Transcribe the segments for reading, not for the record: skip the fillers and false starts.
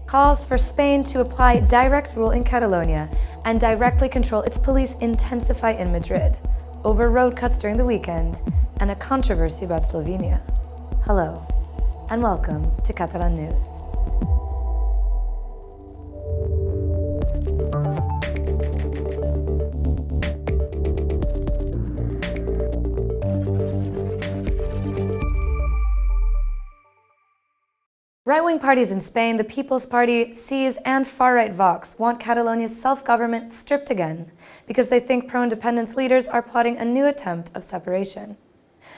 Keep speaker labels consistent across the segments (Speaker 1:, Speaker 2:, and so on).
Speaker 1: calls for Spain to apply direct rule in Catalonia and directly control its police intensify in Madrid, over road cuts during the weekend, and a controversy about Slovenia. Hello, and welcome to Catalan News. Right-wing parties in Spain, the People's Party, CIS, and far-right Vox want Catalonia's self-government stripped again because they think pro-independence leaders are plotting a new attempt of separation.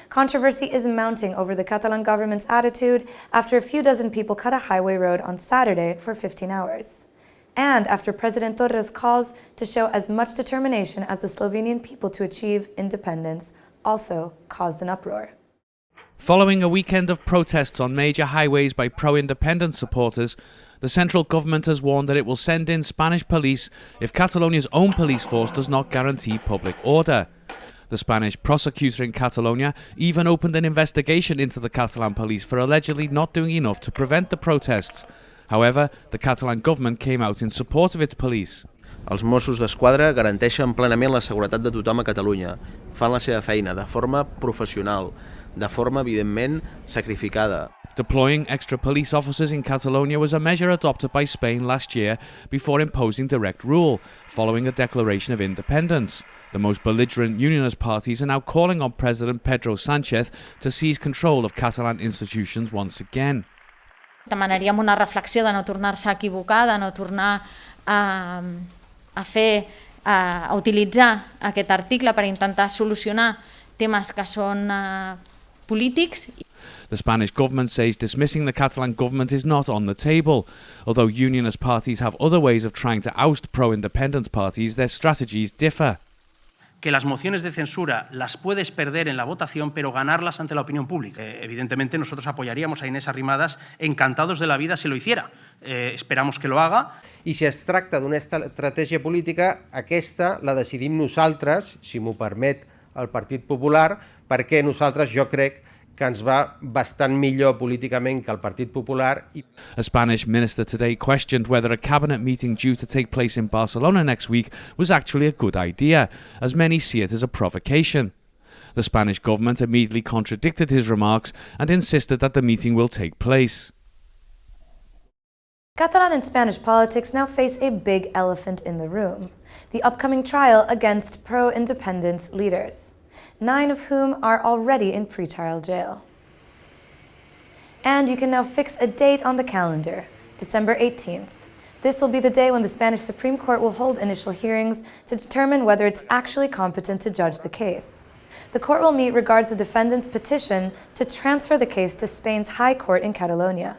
Speaker 1: Controversy is mounting over the Catalan government's attitude after a few dozen people cut a highway road on Saturday for 15 hours. And after President Torra's calls to show as much determination as the Slovenian people to achieve independence also caused an uproar.
Speaker 2: Following a weekend of protests on major highways by pro-independence supporters, the central government has warned that it will send in Spanish police if Catalonia's own police force does not guarantee public order. The Spanish prosecutor in Catalonia even opened an investigation into the Catalan police for allegedly not doing enough to prevent the protests. However, the Catalan government came out in support of its police.
Speaker 3: Els Mossos d'Esquadra garanteixen plenament la seguretat de tothom a Catalunya. Fan la seva feina de forma professional, de forma evidentment sacrificada.
Speaker 2: Deploying extra police officers in Catalonia was a measure adopted by Spain last year before imposing direct rule, following a declaration of independence. The most belligerent unionist parties are now calling on President Pedro Sánchez to seize control of Catalan institutions once again.
Speaker 4: Demanaríem una reflexió de no tornar-se a equivocar, de no tornar a utilitzar aquest article per intentar solucionar temes que són polítics.
Speaker 2: The Spanish government says dismissing the Catalan government is not on the table. Although unionist parties have other ways of trying to oust pro-independence parties, their strategies differ.
Speaker 5: Que las mociones de censura las puedes perder en la votación, pero ganarlas ante la opinión pública. Evidentemente, nosotros apoyaríamos a Inés Arrimadas encantados de la vida si lo hiciera. Esperamos que lo haga.
Speaker 6: I si es tracta d'una estratègia política, aquesta la decidim nosaltres, si m'ho permet el Partit Popular, perquè nosaltres jo crec que ens va bastant millor políticament que el Partit Popular.
Speaker 2: A Spanish minister today questioned whether a cabinet meeting due to take place in Barcelona next week was actually a good idea, as many see it as a provocation. The Spanish government immediately contradicted his remarks and insisted that the meeting will take place.
Speaker 1: Catalan and Spanish politics now face a big elephant in the room, the upcoming trial against pro-independence leaders, 9 of whom are already in pre-trial jail. And you can now fix a date on the calendar, December 18th. This will be the day when the Spanish Supreme Court will hold initial hearings to determine whether it's actually competent to judge the case. The court will meet regards the defendant's petition to transfer the case to Spain's High Court in Catalonia.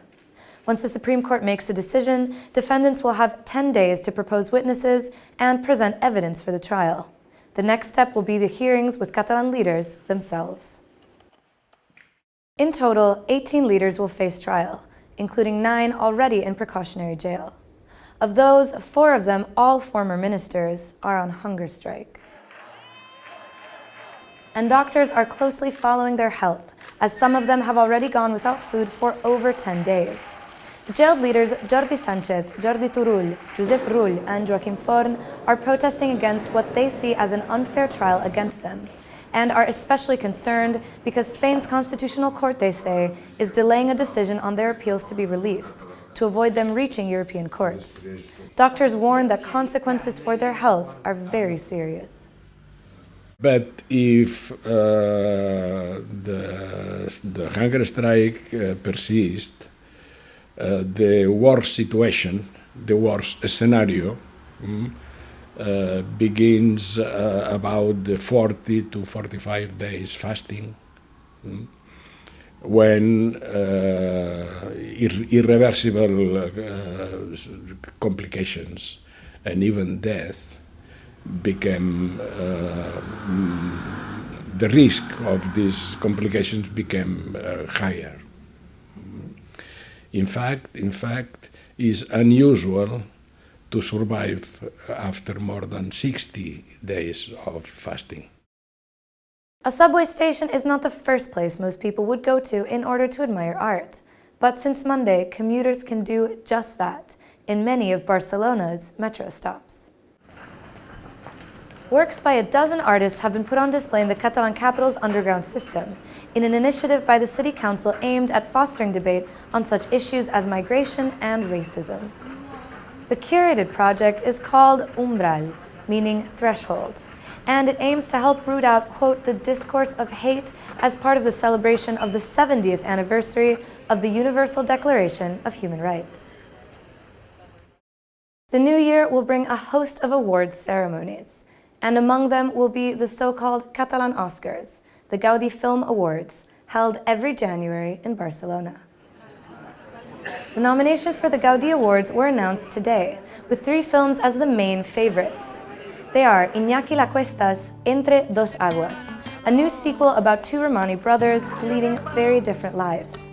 Speaker 1: Once the Supreme Court makes a decision, defendants will have 10 days to propose witnesses and present evidence for the trial. The next step will be the hearings with Catalan leaders themselves. In total, 18 leaders will face trial, including 9 already in precautionary jail. Of those, 4 of them, all former ministers, are on hunger strike. And doctors are closely following their health, as some of them have already gone without food for over 10 days. The jailed leaders Jordi Sánchez, Jordi Turull, Josep Rull, and Joaquim Forn are protesting against what they see as an unfair trial against them, and are especially concerned because Spain's constitutional court, they say, is delaying a decision on their appeals to be released, to avoid them reaching European courts. Doctors warn that consequences for their health are very serious.
Speaker 7: But if the hunger strike persists, the worst situation, the worst scenario begins about the 40 to 45 days fasting, when irreversible complications and even death became, the risk of these complications became higher. In fact, it's unusual to survive after more than 60 days of fasting.
Speaker 1: A subway station is not the first place most people would go to in order to admire art. But since Monday, commuters can do just that in many of Barcelona's metro stops. Works by a dozen artists have been put on display in the Catalan capital's underground system, in an initiative by the City Council aimed at fostering debate on such issues as migration and racism. The curated project is called Umbral, meaning threshold, and it aims to help root out, quote, the discourse of hate as part of the celebration of the 70th anniversary of the Universal Declaration of Human Rights. The new year will bring a host of awards ceremonies, and among them will be the so-called Catalan Oscars, the Gaudi Film Awards, held every January in Barcelona. The nominations for the Gaudi Awards were announced today, with 3 films as the main favorites. They are Iñaki Lacuesta's Entre dos Aguas, a new sequel about 2 Romani brothers leading very different lives.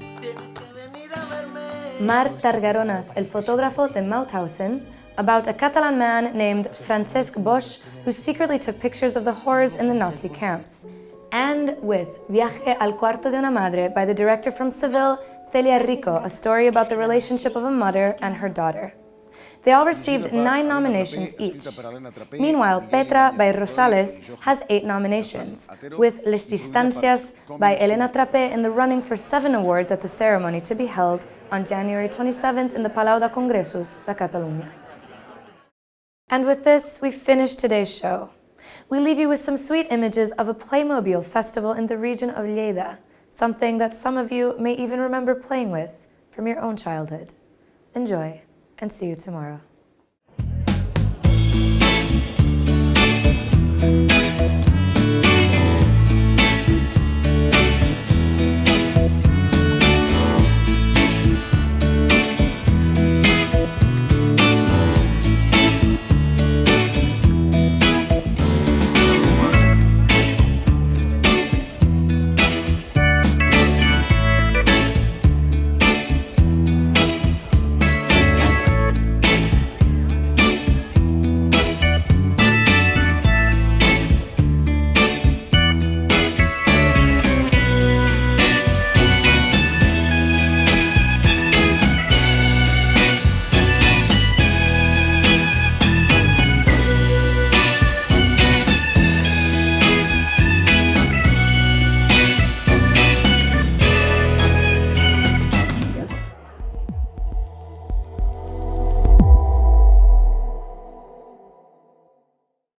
Speaker 1: Mar Targaronas, El Fotógrafo de Mauthausen, about a Catalan man named Francesc Boix who secretly took pictures of the horrors in the Nazi camps. And with Viaje al Cuarto de una Madre by the director from Seville, Celia Rico, a story about the relationship of a mother and her daughter. They all received 9 nominations each. Meanwhile, Petra by Rosales has 8 nominations, with Les Distancias by Elena Trapé in the running for 7 awards at the ceremony to be held on January 27th in the Palau de Congressos de Catalunya. And with this, we finish today's show. We leave you with some sweet images of a Playmobil festival in the region of Lleida, something that some of you may even remember playing with from your own childhood. Enjoy, and see you tomorrow.